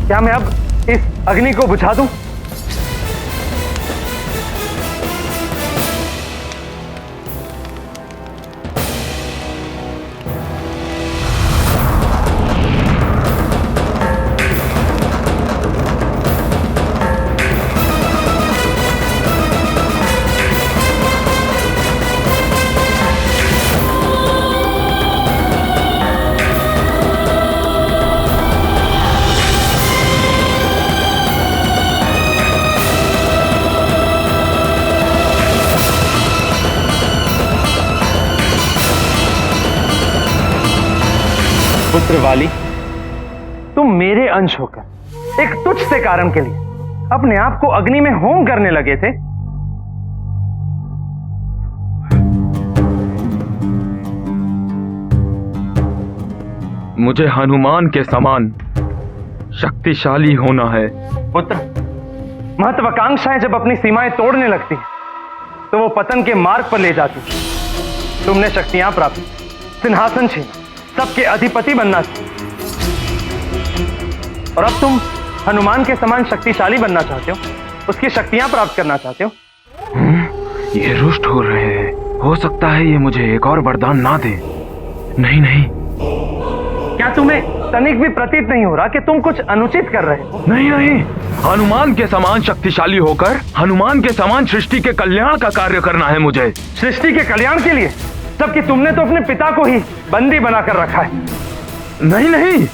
क्या मैं अब इस अग्नि को बुझा दूं? पुत्र वाली, तुम मेरे अंश होकर एक तुच्छ से कारण के लिए अपने आप को अग्नि में होम करने लगे थे। मुझे हनुमान के समान शक्तिशाली होना है। पुत्र, महत्वाकांक्षाएं जब अपनी सीमाएं तोड़ने लगती हैं, तो वो पतन के मार्ग पर ले जाती है। तुमने शक्तियां प्राप्त, सिंहासन छीना, सबके अधिपति बनना चाहिए, और अब तुम हनुमान के समान शक्तिशाली बनना चाहते हो, उसकी शक्तियां प्राप्त करना चाहते हो। ये रुष्ट हो रहे हैं। हो सकता है ये मुझे एक और वरदान ना दे। नहीं नहीं, क्या तुम्हें तनिक भी प्रतीत नहीं हो रहा कि तुम कुछ अनुचित कर रहे हो? नहीं नहीं, हनुमान के समान शक्तिशाली होकर हनुमान के समान सृष्टि के कल्याण का कार्य करना है मुझे। सृष्टि के कल्याण के लिए? जबकि तुमने तो अपने पिता को ही बंदी बनाकर रखा है। नहीं नहीं,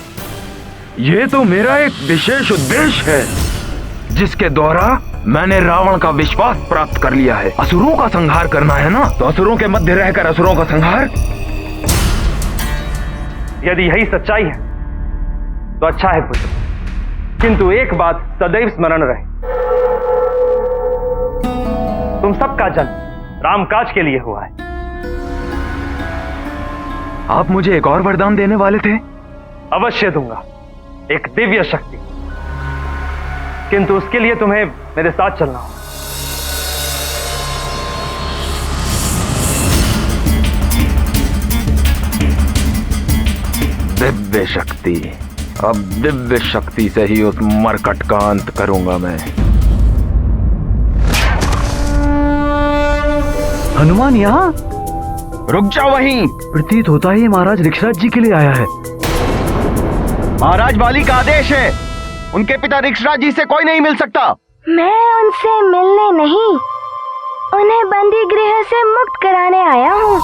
ये तो मेरा एक विशेष उद्देश्य है, जिसके द्वारा मैंने रावण का विश्वास प्राप्त कर लिया है। असुरों का संहार करना है ना, तो असुरों के मध्य रहकर असुरों का संहार। यदि यही सच्चाई है तो अच्छा है पुत्र, किंतु एक बात सदैव स्मरण रहे, तुम सबका जन्म रामकाज के लिए हुआ है। आप मुझे एक और वरदान देने वाले थे? अवश्य दूंगा, एक दिव्य शक्ति, किंतु उसके लिए तुम्हें मेरे साथ चलना होगा। दिव्य शक्ति। अब दिव्य शक्ति से ही उस मरकट का अंत करूंगा मैं। हनुमान यहाँ? रुक जाओ वहीं। प्रतीत होता है ये महाराज ऋक्षराज जी के लिए आया है। महाराज वाली का आदेश है, उनके पिता ऋक्षराज जी से कोई नहीं मिल सकता। मैं उनसे मिलने नहीं, उन्हें बंदी गृह से मुक्त कराने आया हूँ।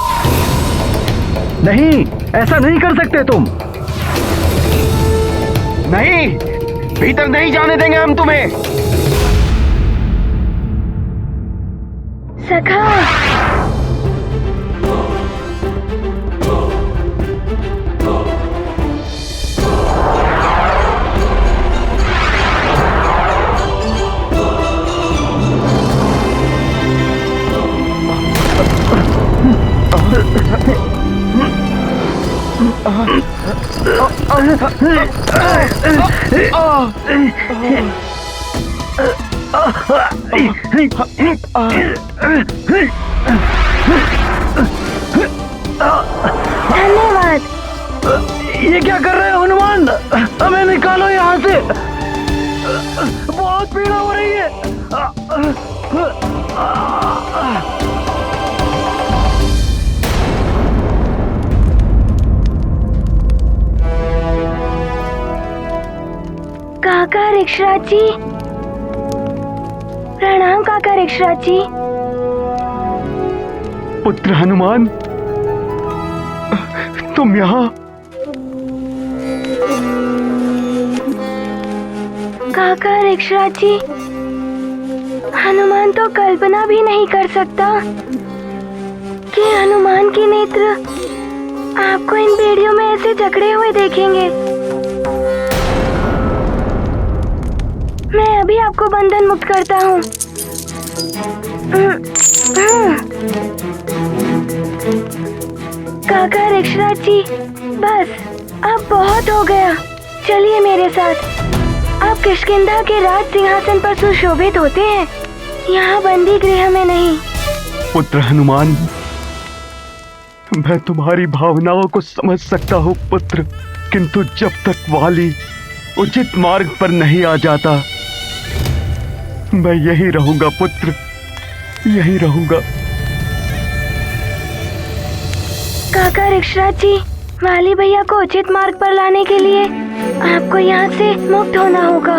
नहीं, ऐसा नहीं कर सकते तुम। नहीं, भीतर नहीं जाने देंगे हम तुम्हें। सखा, धन्यवाद। ये क्या कर रहे हो हनुमान? हमें निकालो यहाँ से, बहुत पीड़ा हो रही है। काका ऋक्षराज जी, प्रणाम काका ऋक्षराज जी। पुत्र हनुमान, तुम यहाँ? काका ऋक्षराज जी, हनुमान तो कल्पना भी नहीं कर सकता कि हनुमान के नेत्र आपको इन बेड़ियों में ऐसे जकड़े हुए देखेंगे। मैं अभी आपको बंधन मुक्त करता हूँ। काका ऋक्षराज जी, बस अब बहुत हो गया, चलिए मेरे साथ। आप किष्किंधा के राज सिंहासन पर सुशोभित होते हैं, यहाँ बंदी गृह में नहीं। पुत्र हनुमान, मैं तुम्हारी भावनाओं को समझ सकता हूँ पुत्र, किंतु जब तक वाली उचित मार्ग पर नहीं आ जाता, मैं यही रहूंगा पुत्र, यही रहूंगा। काका ऋक्षराज जी, वाली भैया को उचित मार्ग पर लाने के लिए आपको यहाँ से मुक्त होना होगा।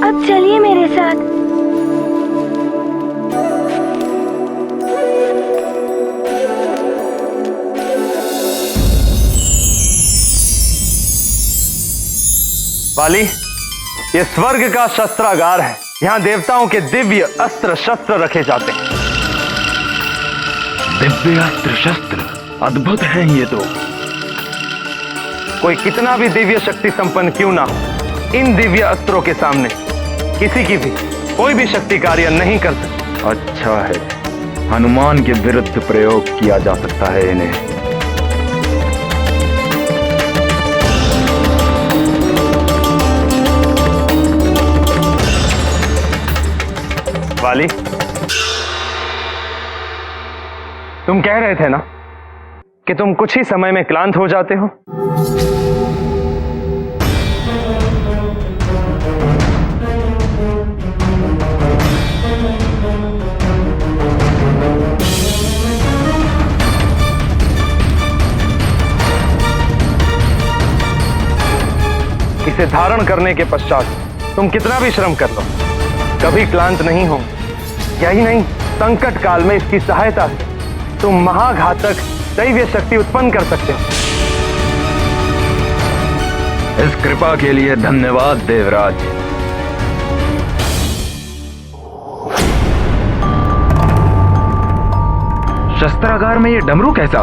अब चलिए मेरे साथ। वाली, ये स्वर्ग का शस्त्रागार है। यहाँ देवताओं के दिव्य अस्त्र शस्त्र रखे जाते हैं। दिव्य अस्त्र शस्त्र, अद्भुत हैं ये तो। कोई कितना भी दिव्य शक्ति संपन्न क्यों ना हो, इन दिव्य अस्त्रों के सामने किसी की भी कोई भी शक्ति कार्य नहीं कर सकती। अच्छा है, हनुमान के विरुद्ध प्रयोग किया जा सकता है इन्हें। वाली, तुम कह रहे थे ना कि तुम कुछ ही समय में क्लांत हो जाते हो। इसे धारण करने के पश्चात तुम कितना भी श्रम कर लो, कभी क्लांत नहीं हो। यही नहीं, संकट काल में इसकी सहायता से तुम महाघातक दैवीय शक्ति उत्पन्न कर सकते हो। इस कृपा के लिए धन्यवाद देवराज। शस्त्रागार में ये डमरू कैसा?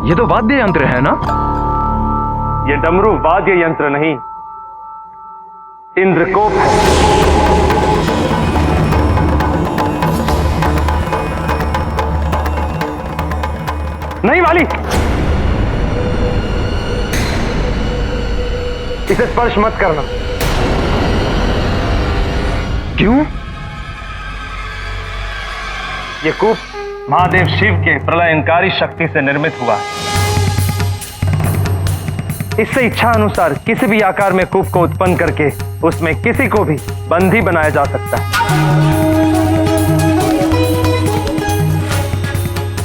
ये तो वाद्य यंत्र है ना? ये डमरू वाद्य यंत्र नहीं, इंद्रकोप है। नहीं वाली, इसे स्पर्श मत करना। क्यों? ये कूप महादेव शिव के प्रलयंकारी शक्ति से निर्मित हुआ है। इससे इच्छा अनुसार किसी भी आकार में कूप को उत्पन्न करके उसमें किसी को भी बंदी बनाया जा सकता है।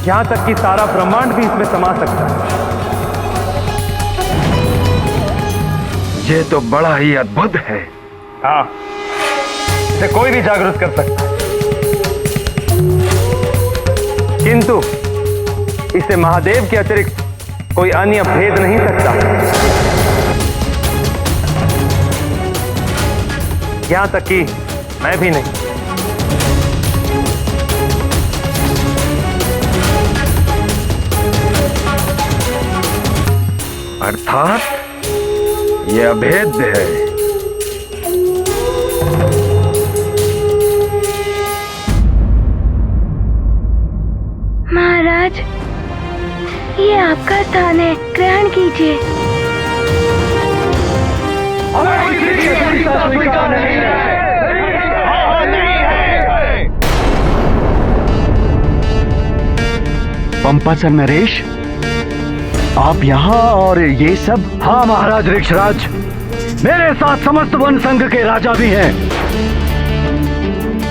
यहां तक कि सारा ब्रह्मांड भी इसमें समा सकता है। ये तो बड़ा ही अद्भुत है। हाँ, इसे कोई भी जागृत कर सकता है, किंतु इसे महादेव के अतिरिक्त कोई अन्य भेद नहीं सकता। यहां तक कि मैं भी नहीं। अर्थात ये अभेद्य है। महाराज, ये आपका स्थान है, ग्रहण कीजिए। पंपासर नरेश, आप यहाँ और ये सब? हाँ महाराज ऋक्षराज, मेरे साथ समस्त वन संघ के राजा भी हैं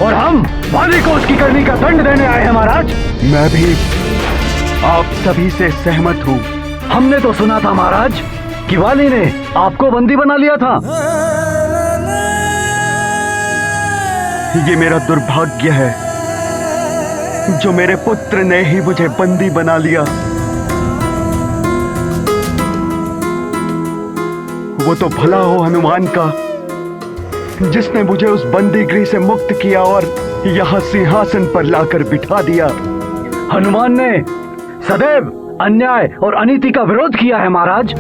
और हम वाली को उसकी करनी का दंड देने आए हैं महाराज। मैं भी आप सभी से सहमत हूँ। हमने तो सुना था महाराज कि वाली ने आपको बंदी बना लिया था। ये मेरा दुर्भाग्य है जो मेरे पुत्र ने ही मुझे बंदी बना लिया। वो तो भला हो हनुमान का, जिसने मुझे उस बंदी गृह से मुक्त किया और यहाँ सिंहासन पर लाकर बिठा दिया। हनुमान ने सदैव अन्याय और अनीति का विरोध किया है महाराज।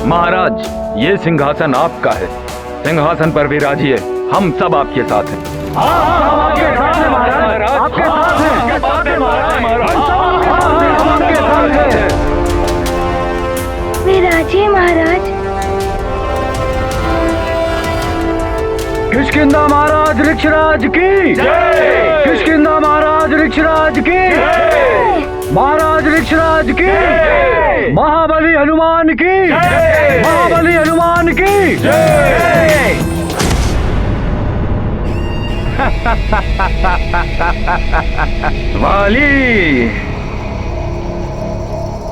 महाराज, ये सिंहासन आपका है, सिंहासन पर विराजिए, हम सब आपके साथ हैं। आपके साथ हैं महाराज, आपके साथ हैं। विराजिए महाराज। किष्किंधा महाराज ऋक्षराज की जय। किष्किंधा महाराज ऋक्षराज की, महाराज ऋक्षराज की, महाबली हनुमान की, महाबली हनुमान की। वाली,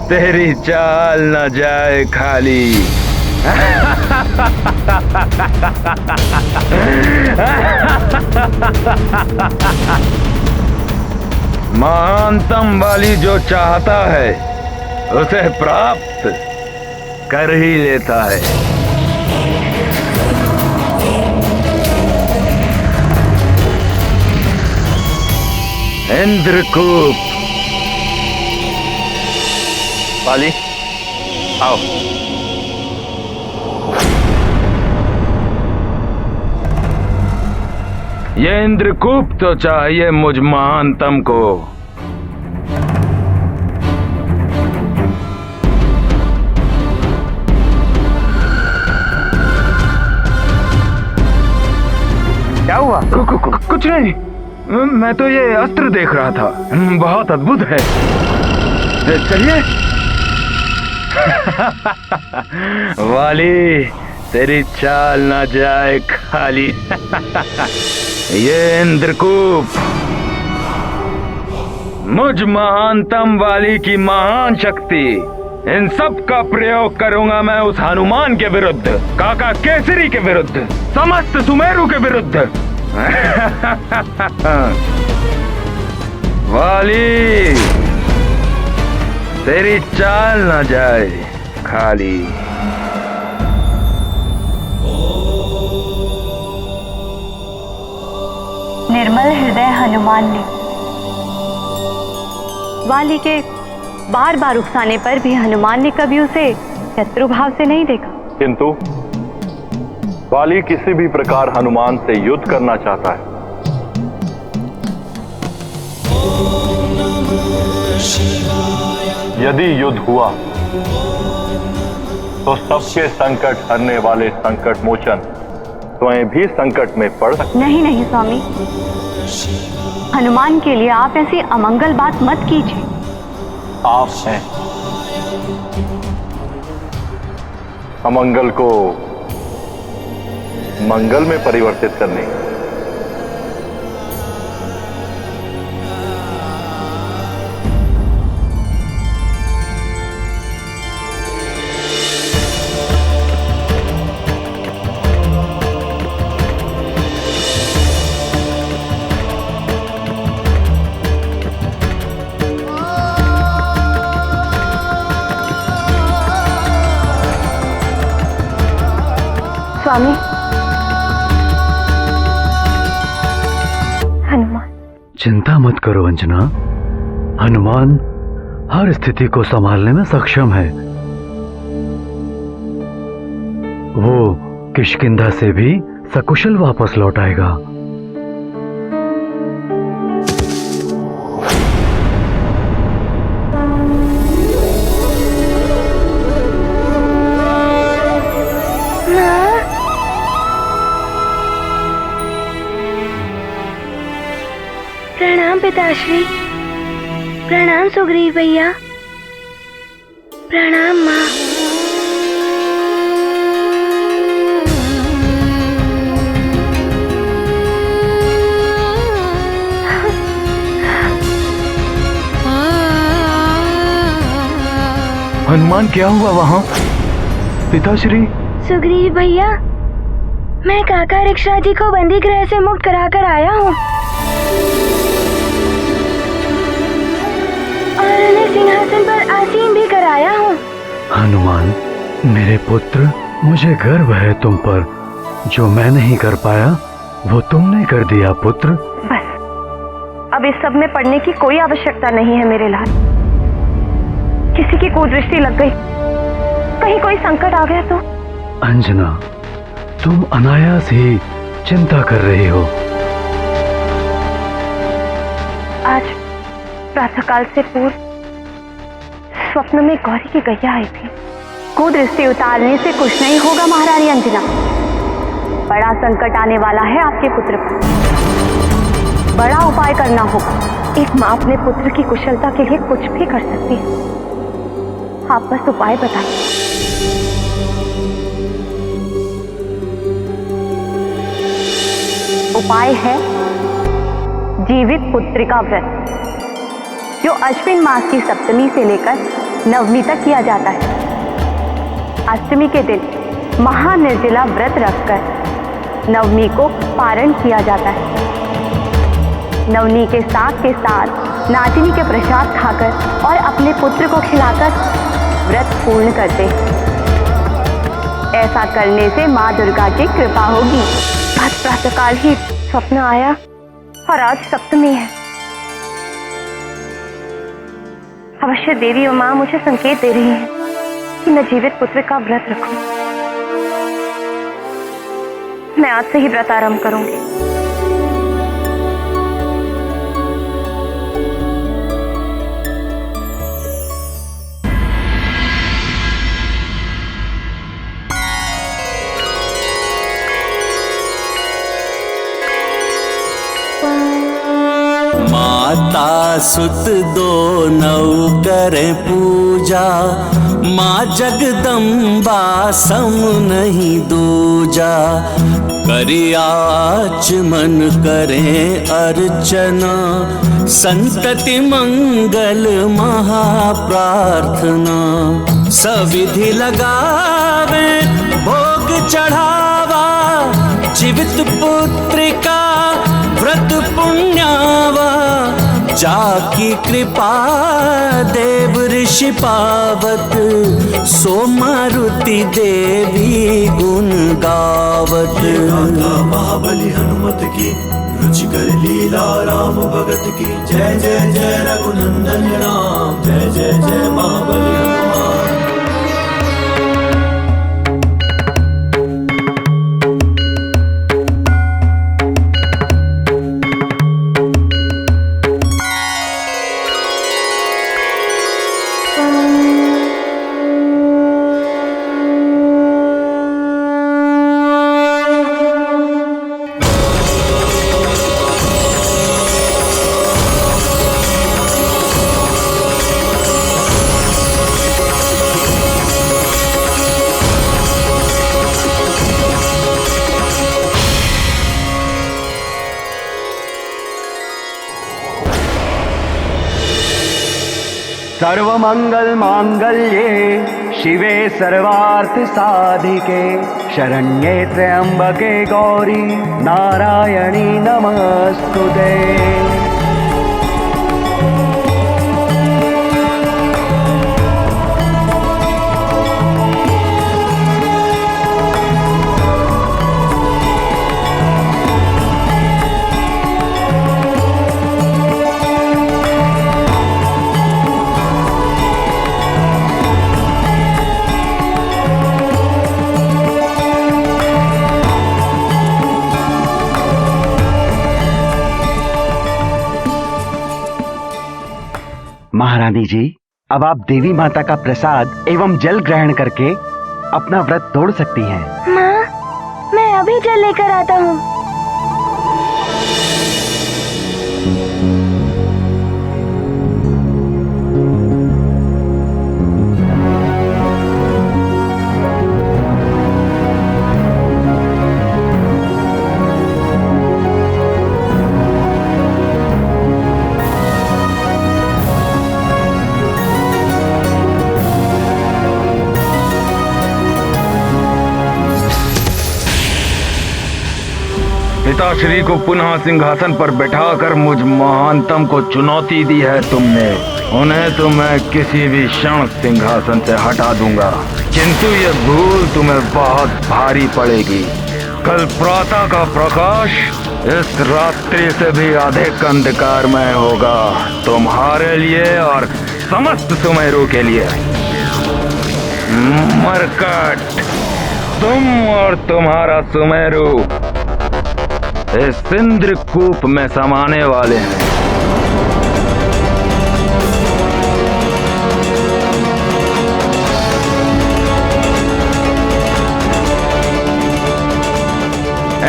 तेरी चाल न जाए खाली। महानतम वाली जो चाहता है उसे प्राप्त कर ही लेता है। इंद्रकूप। वाली, आओ। ये इंद्रकूप तो चाहिए मुझ महानतम को। क्या हुआ? कुछ नहीं, मैं तो ये अस्त्र देख रहा था, बहुत अद्भुत है। चलिए। वाली, तेरी चाल ना जाए खाली। ये इंद्रकूप मुझ महानतम वाली की महान शक्ति, इन सब का प्रयोग करूंगा मैं उस हनुमान के विरुद्ध, काका केसरी के विरुद्ध, समस्त सुमेरु के विरुद्ध। वाली, तेरी चाल ना जाए खाली। निर्मल हृदय हनुमान ने वाली के बार बार उकसाने पर भी हनुमान ने कभी उसे शत्रु भाव से नहीं देखा। किंतु वाली किसी भी प्रकार हनुमान से युद्ध करना चाहता है। यदि युद्ध हुआ तो सबके संकट हरने वाले संकट मोचन स्वयं भी संकट में पड़ सकते। नहीं नहीं स्वामी, हनुमान के लिए आप ऐसी अमंगल बात मत कीजिए। आप हैं अमंगल को मंगल में परिवर्तित करने। स्वामी, हनुमान। चिंता मत करो अंजना, हनुमान हर स्थिति को संभालने में सक्षम है। वो किष्किंधा से भी सकुशल वापस लौट आएगा। प्रणाम पिताश्री, प्रणाम सुग्रीव भैया, प्रणाम माँ। हनुमान, क्या हुआ वहां? पिताश्री। सुग्रीव भैया, मैं काका ऋक्षराज जी को बंदी गृह से मुक्त कराकर आया हूँ और उन्हें सिंहासन पर आसीन भी कराया हूँ। हनुमान, मेरे पुत्र, मुझे गर्व है तुम पर। जो मैं नहीं कर पाया वो तुमने कर दिया पुत्र। बस, अब इस सब में पढ़ने की कोई आवश्यकता नहीं है मेरे लाल। किसी की कुदृष्टि लग गई, कहीं कोई संकट आ गया तो। अंजना, तुम अनायास ही चिंता कर रही हो। आज प्रातःकाल से पूर्व स्वप्न में गौरी की गैया आई थी। कुदृष्टि उतारने से कुछ नहीं होगा महारानी अंजना, बड़ा संकट आने वाला है आपके पुत्र पर। बड़ा उपाय करना होगा। एक माँ अपने पुत्र की कुशलता के लिए कुछ भी कर सकती है। आप बस उपाय बताइए। उपाय है जीवित पुत्रिका व्रत, जो अश्विन मास की सप्तमी से लेकर नवमी तक किया जाता है। अष्टमी के दिन महानिर्जला व्रत रखकर नवमी को पारण किया जाता है। नवमी के साथ नाचिनी के प्रसाद खाकर और अपने पुत्र को खिलाकर व्रत पूर्ण करते हैं। ऐसा करने से माँ दुर्गा की कृपा होगी। आज प्रातःकाल ही स्वप्न आया और आज सप्तमी है। अवश्य देवी और माँ मुझे संकेत दे रही हैं कि मैं जीवित पुत्र का व्रत रखूं। मैं आज से ही व्रत आरंभ करूंगी। माता सुत दो नौ करे पूजा, माँ जगदम्बा सम नहीं दूजा। करियाच मन करे अर्चना, संतति मंगल महाप्रार्थना। सविधि लगावे भोग चढ़ावा, जीवित पुत्रिका व्रत पुण्यावा। जाकी कृपा देव ऋषि पावत, सो मारुति देवी गुण गावत। महाबली हनुमत की रुचिकर लीला राम भगत की। जय जय जय रघुनंदन राम, जय जय जय महाबली हनुमान। सर्वमंगल मांगल्ये शिवे सर्वार्थ साधिके, शरण्ये त्र्यंबके गौरी नारायणी नमस्तुते। महारानी जी, अब आप देवी माता का प्रसाद एवं जल ग्रहण करके अपना व्रत तोड़ सकती हैं। माँ, मैं अभी जल लेकर आता हूँ। पिताश्री को पुनः सिंहासन पर बिठाकर मुझ महानतम को चुनौती दी है तुमने। उन्हें तो मैं किसी भी क्षण सिंहासन से हटा दूंगा, किंतु ये भूल तुम्हें बहुत भारी पड़ेगी। कल प्रातः का प्रकाश इस रात्रि से भी अधिक अंधकारमय होगा, तुम्हारे लिए और समस्त सुमेरु के लिए। मरकट, तुम और तुम्हारा सुमेरु इस इंद्रकूप में समाने वाले हैं।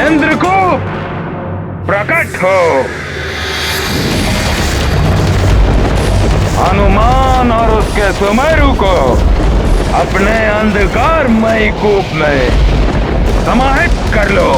इंद्रकूप प्रकट हो। के सुमेरु को अपने अंधकारमयी कूप में समाहित कर लो।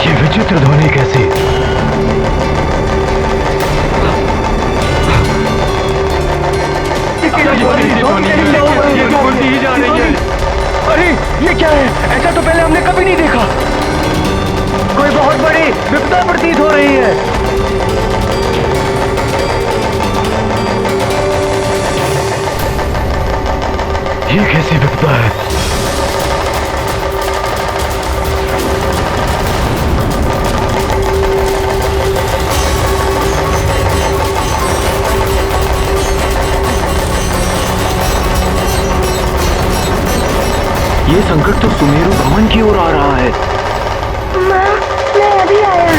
ये विचित्र ध्वनि कैसी? अरे ये क्या है? ऐसा तो पहले हमने कभी नहीं देखा। कोई बहुत बड़ी विपदा प्रतीत हो रही है। ये कैसी विपदा है? ये संकट तो सुमेरु भवन की ओर आ रहा है। माँ, मैं अभी आया।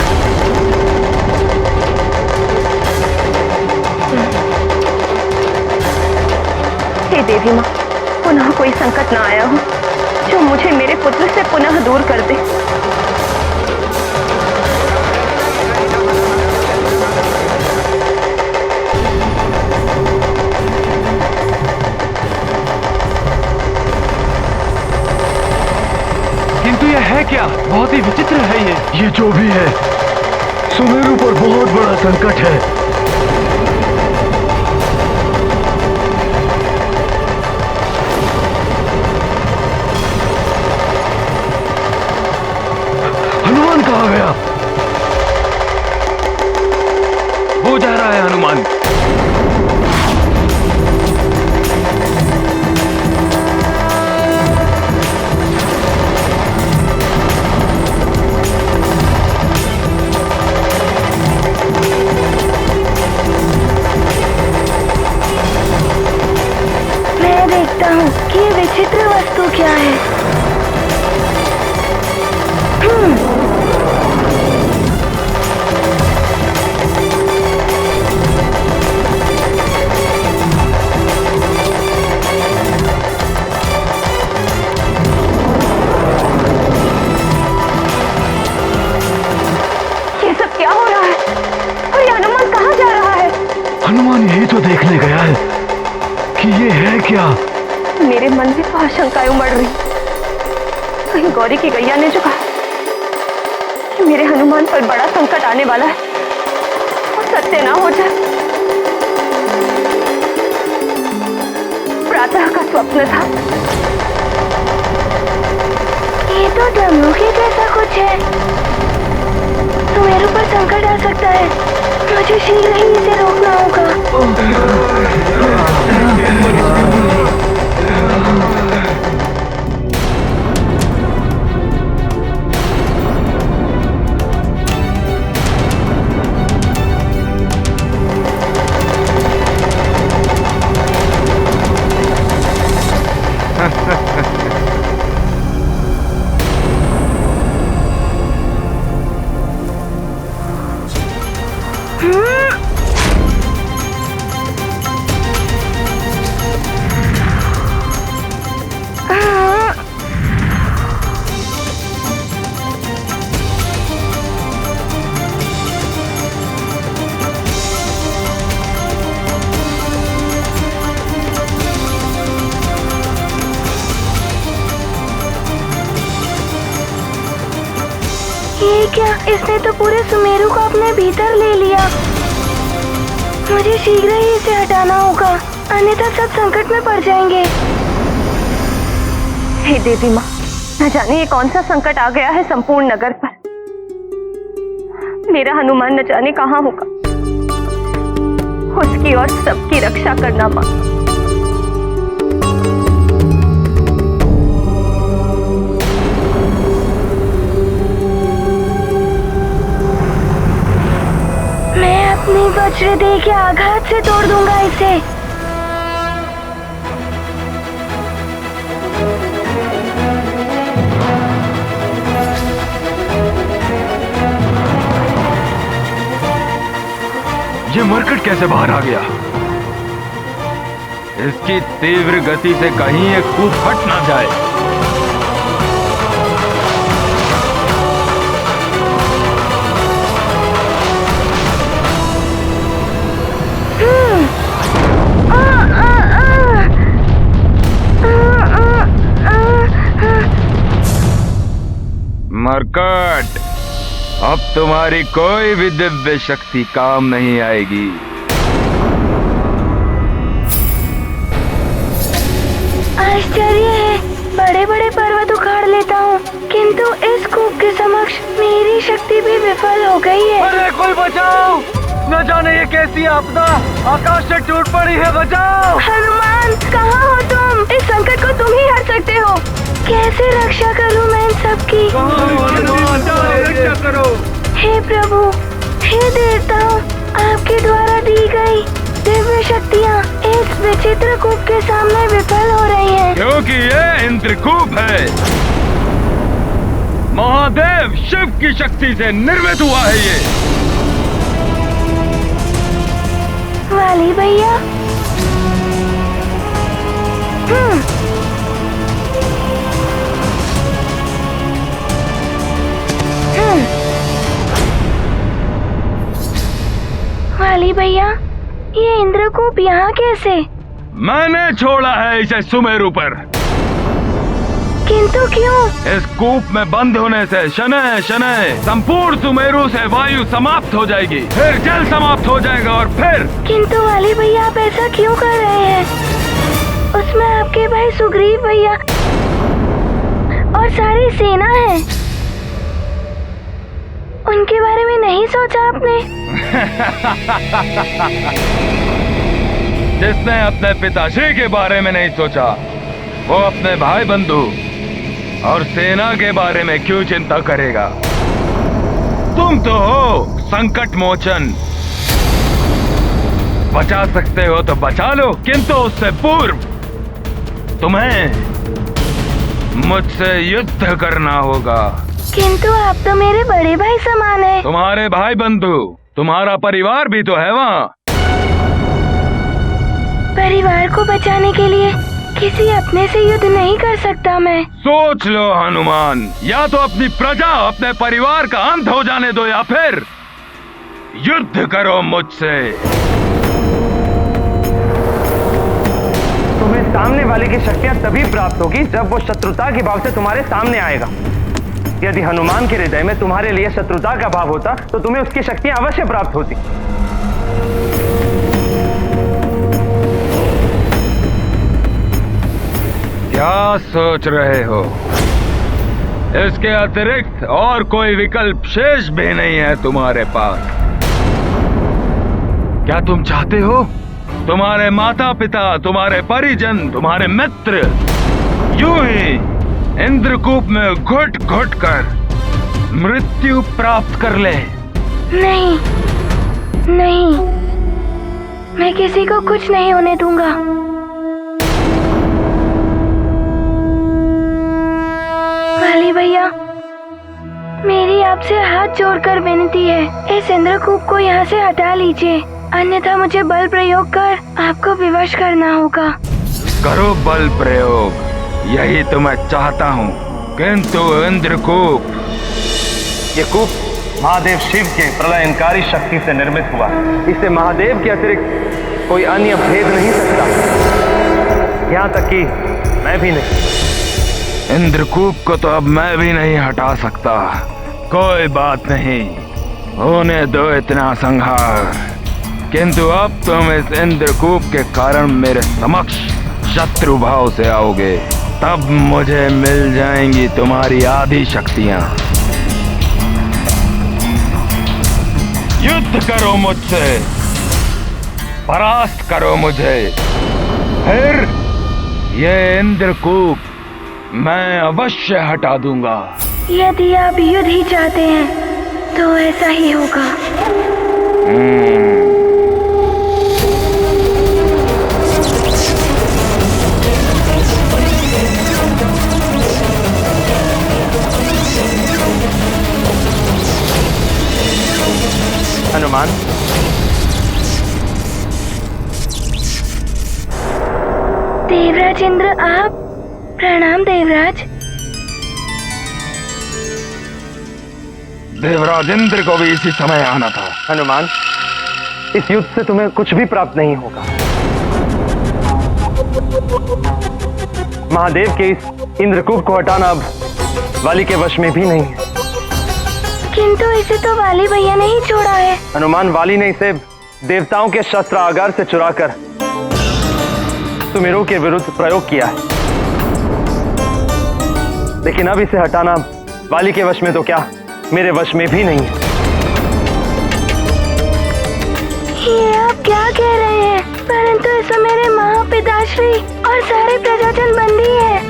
हे देवी माँ, पुनः कोई संकट ना आया हो जो मुझे मेरे पुत्र से पुनः दूर कर दे। किंतु यह है क्या? बहुत ही विचित्र है ये जो भी है, सुमेरु पर बहुत बड़ा संकट है। हनुमान कहाँ गया? वो जा रहा है हनुमान। मैं देखता हूँ कि ये विचित्र वस्तु क्या है। ये सब क्या हो रहा है? और ये हनुमान कहाँ जा रहा है? हनुमान यही तो देखने गया है कि ये है क्या। मेरे मन में तो आशंकाएं उमड़ रही। कहीं गौरी की गैया ने जो कहा कि मेरे हनुमान पर बड़ा संकट आने वाला है वो सत्य ना हो जाए। प्रातः का स्वप्न था। ये तो डमरू के जैसा कुछ है। सुमेरु पर संकट आ सकता है। मुझे शीघ्र ही इसे रोकना होगा। ये क्या? इसने तो पूरे सुमेरु को अपने भीतर ले लिया। मुझे शीघ्र ही इसे हटाना होगा, अन्यथा सब संकट में पड़ जाएंगे। हे देवी माँ, न जाने ये कौन सा संकट आ गया है संपूर्ण नगर पर। मेरा हनुमान न जाने कहाँ होगा। उसकी और सबकी रक्षा करना मां। मैं अपनी वज्र दे के आघात से तोड़ दूंगा इसे। ये मरकट कैसे बाहर आ गया? इसकी तीव्र गति से कहीं एक कूप फट ना जाए। मरकट, अब तुम्हारी कोई भी दिव्य शक्ति काम नहीं आएगी। आश्चर्य है, बड़े बड़े पर्वत उखाड़ लेता हूँ, किंतु इस कूप के समक्ष मेरी शक्ति भी विफल हो गई है। अरे कोई बचाओ! न जाने ये कैसी आपदा आकाश से टूट पड़ी है, बचाओ! हनुमान, कहाँ हो तुम? इस संकट को तुम ही हर सकते हो। कैसे रक्षा करूँ मैं इन सबकी? रक्षा करो। हे प्रभु, हे देवताओं, आपके द्वारा दी गई दिव्य शक्तियाँ इस विचित्र कूप के सामने विफल हो रही हैं। क्योंकि ये इंद्रकूप है, महादेव शिव की शक्ति से निर्मित हुआ है ये। वाली भैया, वाली भैया, ये इंद्रकूप यहाँ कैसे? मैंने छोड़ा है इसे सुमेरु पर। किंतु क्यों? इस कूप में बंद होने से शनय शनय संपूर्ण सुमेरु से वायु समाप्त हो जाएगी, फिर जल समाप्त हो जाएगा और फिर। किंतु वाली भैया, आप ऐसा क्यों कर रहे हैं? उसमें आपके भाई सुग्रीव भैया और सारी सेना है। उनके बारे में नहीं सोचा आपने? जिसने अपने पिताश्री के बारे में नहीं सोचा, वो अपने भाई बंधु और सेना के बारे में क्यों चिंता करेगा? तुम तो हो संकट मोचन, बचा सकते हो तो बचा लो, किंतु उससे पूर्व तुम्हें मुझसे युद्ध करना होगा। किंतु आप तो मेरे बड़े भाई समान हैं। तुम्हारे भाई बंधु, तुम्हारा परिवार भी तो है वहाँ। परिवार को बचाने के लिए किसी अपने से युद्ध नहीं कर सकता मैं। सोच लो हनुमान, या तो अपनी प्रजा अपने परिवार का अंत हो जाने दो, या फिर युद्ध करो मुझसे। तुम्हें सामने वाले की शक्तियां तभी प्राप्त होगी जब वो शत्रुता के भाव से तुम्हारे सामने आएगा। यदि हनुमान के हृदय में तुम्हारे लिए शत्रुता का भाव होता तो तुम्हें उसकी शक्तियां अवश्य प्राप्त होती। क्या सोच रहे हो? इसके अतिरिक्त और कोई विकल्प शेष भी नहीं है तुम्हारे पास। क्या तुम चाहते हो तुम्हारे माता पिता, तुम्हारे परिजन, तुम्हारे मित्र यूं ही इंद्रकूप में घुट घुट कर मृत्यु प्राप्त कर ले? नहीं, नहीं, मैं किसी को कुछ नहीं होने दूंगा। वाली भैया, मेरी आपसे हाथ जोड़कर विनती है, इस इंद्रकूप को यहाँ से हटा लीजिए, अन्यथा मुझे बल प्रयोग कर आपको विवश करना होगा। करो बल प्रयोग, यही तो मैं चाहता हूँ, किंतु इंद्रकूप, ये कूप महादेव शिव के प्रलयंकारी शक्ति से निर्मित हुआ है। इसे महादेव के अतिरिक्त कोई अन्य भेद नहीं सकता, यहाँ तक कि मैं भी नहीं। इंद्रकूप को तो अब मैं भी नहीं हटा सकता। कोई बात नहीं, होने दो इतना संहार, किंतु अब तुम इस इंद्रकूप के कारण मेरे समक्ष शत्रु भाव से आओगे। तब मुझे मिल जाएंगी तुम्हारी आधी शक्तियां। युद्ध करो मुझसे, परास्त करो मुझे, फिर ये इंद्रकूप मैं अवश्य हटा दूंगा। यदि आप युद्ध ही चाहते हैं तो ऐसा ही होगा। हनुमान, देवराज इंद्र आप, प्रणाम देवराज। देवराज इंद्र को भी इसी समय आना था। हनुमान, इस युद्ध से तुम्हें कुछ भी प्राप्त नहीं होगा। महादेव के इस इंद्रकूप को हटाना अब वाली के वश में भी नहीं है। किंतु इसे तो वाली भैया ने ही छोड़ा है। हनुमान, वाली ने इसे देवताओं के शस्त्र आगार से चुराकर सुमेरु के विरुद्ध प्रयोग किया है, लेकिन अब इसे हटाना वाली के वश में तो क्या, मेरे वश में भी नहीं है। ये आप क्या कह रहे हैं? परंतु इस मेरे महापिताश्री और सारे प्रजाजन बंदी हैं।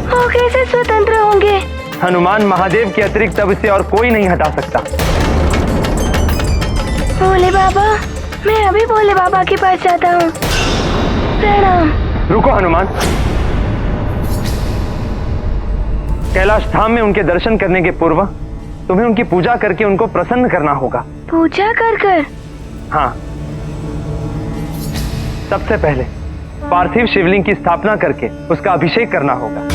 वो कैसे स्वतंत्र होंगे? हनुमान, महादेव के अतिरिक्त अब इसे और कोई नहीं हटा सकता। भोले बाबा, मैं अभी भोले बाबा के पास जाता हूँ। प्रणाम। रुको हनुमान, कैलाश धाम में उनके दर्शन करने के पूर्व तुम्हें उनकी पूजा करके उनको प्रसन्न करना होगा। पूजा कर कर? हाँ, सबसे पहले पार्थिव शिवलिंग की स्थापना करके उसका अभिषेक करना होगा।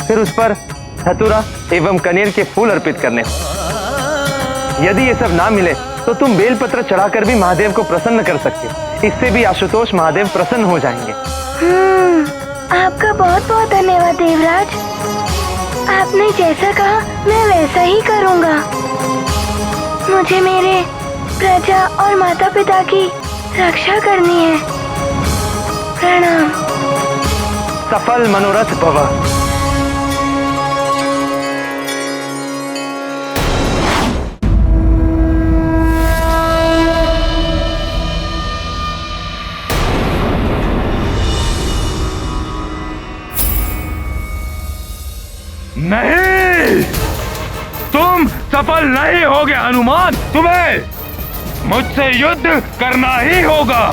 फिर उस पर धतूरा एवं कनेर के फूल अर्पित करने होंगे। यदि ये सब ना मिले तो तुम बेलपत्र चढ़ाकर भी महादेव को प्रसन्न कर सकते हो। इससे भी आशुतोष महादेव प्रसन्न हो जाएंगे। आपका बहुत बहुत धन्यवाद देवराज। आपने जैसा कहा मैं वैसा ही करूँगा। मुझे मेरे प्रजा और माता पिता की रक्षा करनी है। प्रणाम। सफल मनोरथ भव। नहीं, तुम सफल नहीं होगे हनुमान। तुम्हें मुझसे युद्ध करना ही होगा।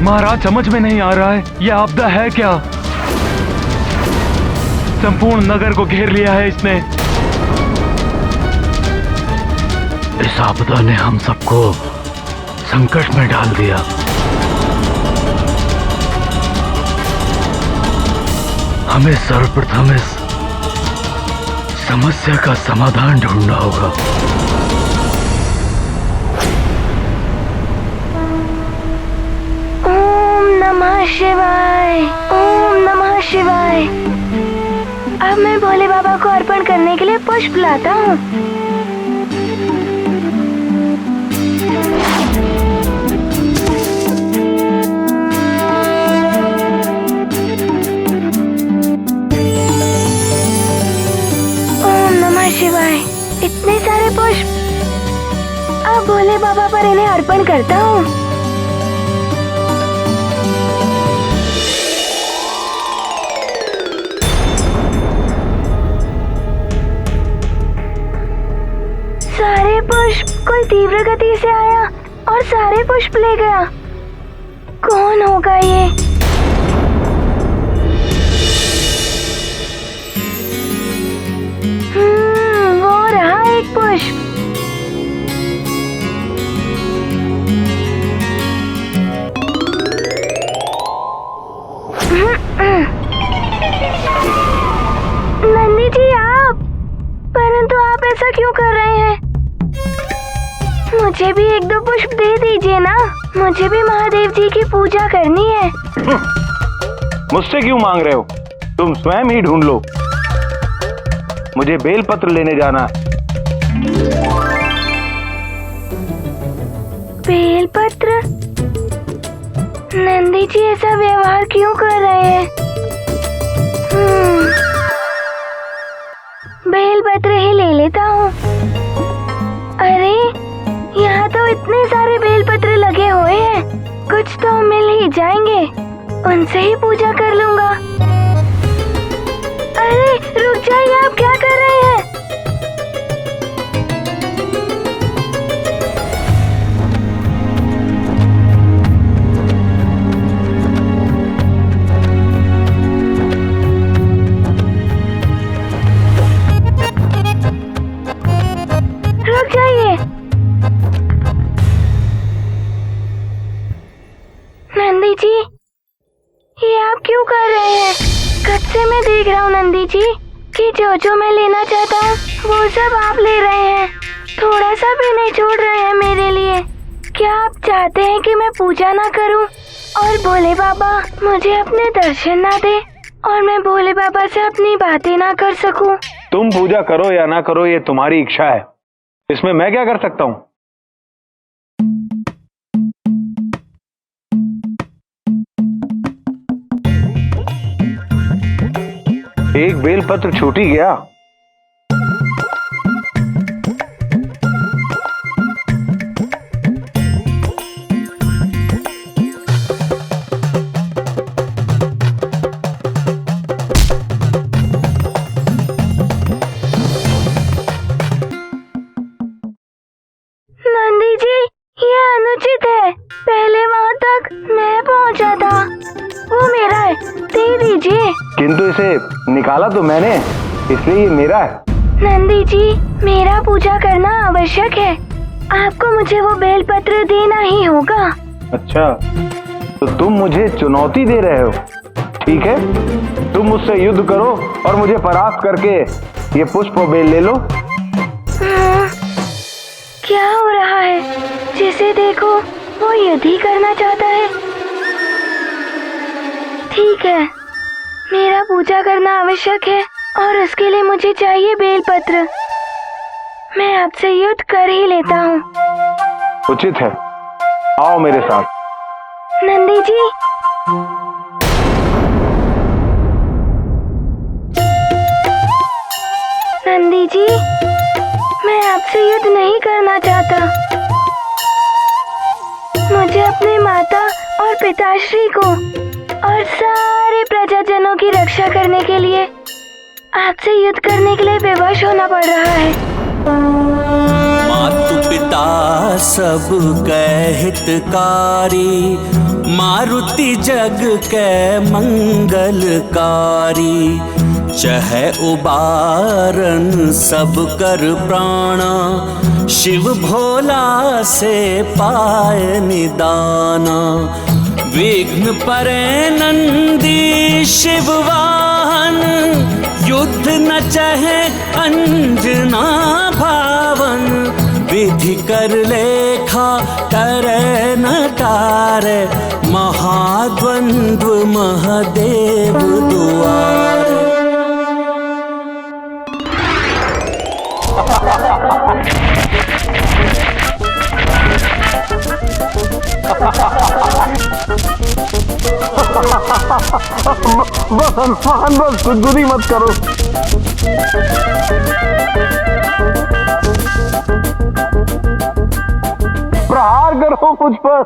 महाराज, समझ में नहीं आ रहा है, यह आपदा है क्या? संपूर्ण नगर को घेर लिया है इसने। इस आपदा ने हम सबको संकट में डाल दिया। हमें सर्वप्रथम इस समस्या का समाधान ढूंढना होगा। नमः शिवाय, ओम नमः शिवाय। अब मैं भोले बाबा को अर्पण करने के लिए पुष्प लाता हूँ। ओम नमः शिवाय। इतने सारे पुष्प। अब भोले बाबा पर इन्हें अर्पण करता हूँ। सारे पुष्प कोई तीव्र गति से आया और सारे पुष्प ले गया। कौन होगा ये? वो रहा एक पुष्प। नंदी जी आप, परंतु आप ऐसा क्यों कर रहे हैं? मुझे भी एक दो पुष्प दे दीजिए ना, मुझे भी महादेव जी की पूजा करनी है। मुझसे क्यों मांग रहे हो? तुम स्वयं ही ढूंढ लो। मुझे बेलपत्र लेने जाना है। बेलपत्र? नंदी जी ऐसा व्यवहार क्यों कर रहे हैं? बेलपत्र ही ले लेता हूँ। अरे यहाँ तो इतने सारे बेलपत्र लगे हुए हैं, कुछ तो मिल ही जाएंगे, उनसे ही पूजा कर लूंगा। अरे रुक जाइए, आप क्या कर रहे हैं? रुक जाइए। नंदी जी, ये आप क्यों कर रहे हैं? कब से मैं देख रहा हूँ नंदी जी कि जो मैं लेना चाहता हूँ वो सब आप ले रहे हैं, थोड़ा सा भी नहीं छोड़ रहे हैं मेरे लिए। क्या आप चाहते हैं कि मैं पूजा ना करूँ और भोले बाबा मुझे अपने दर्शन ना दे और मैं भोले बाबा से अपनी बातें ना कर सकूं? तुम पूजा करो या ना करो, ये तुम्हारी इच्छा है, इसमें मैं क्या कर सकता हूँ? एक बेलपत्र छूट ही गया। नंदी जी, ये अनुचित है। पहले वहाँ तक मैं पहुँचा था, वो मेरा है, दे दीजिए। किंतु इसे निकाला तो मैंने, इसलिए ये मेरा है। नंदी जी, मेरा पूजा करना आवश्यक है, आपको मुझे वो बेलपत्र देना ही होगा। अच्छा, तो तुम मुझे चुनौती दे रहे हो? ठीक है, तुम मुझसे युद्ध करो और मुझे परास्त करके ये पुष्प और बेल ले लो। क्या हो रहा है? जिसे देखो वो युद्ध ही करना चाहता है। ठीक है, मेरा पूजा करना आवश्यक है और उसके लिए मुझे चाहिए बेलपत्र। मैं आपसे युद्ध कर ही लेता हूँ। उचित है, आओ मेरे साथ। नंदी जी, नंदी जी, मैं आपसे युद्ध नहीं करना चाहता। मुझे अपने माता और पिताश्री को और सारे प्रजाजनों की रक्षा करने के लिए आपसे युद्ध करने के लिए विवश होना पड़ रहा है। मातु पिता सब कै हितकारी, मारुति जग कै मंगलकारी। चहै उबारन सब कर प्राणा, शिव भोला से पाय निदाना। विघ्न परे नंदी शिव वाहन, युद्ध न चहे अंजना भावन। विधि कर लेखा करे न टारे, महाद्वंद्व महादेव दुआरे। बस गुदगुदी मत करो। प्रहार करो मुझ पर।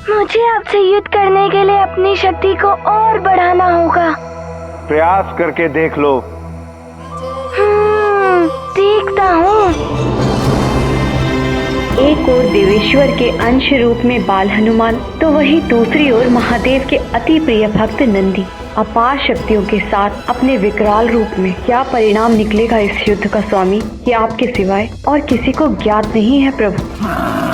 मुझे आपसे युद्ध करने के लिए अपनी शक्ति को और बढ़ाना होगा। प्रयास करके देख लो। देखता हूँ। एक ओर देवेश्वर के अंश रूप में बाल हनुमान तो वहीं दूसरी ओर महादेव के अति प्रिय भक्त नंदी अपार शक्तियों के साथ अपने विकराल रूप में। क्या परिणाम निकलेगा इस युद्ध का स्वामी, ये आपके सिवाय और किसी को ज्ञात नहीं है प्रभु।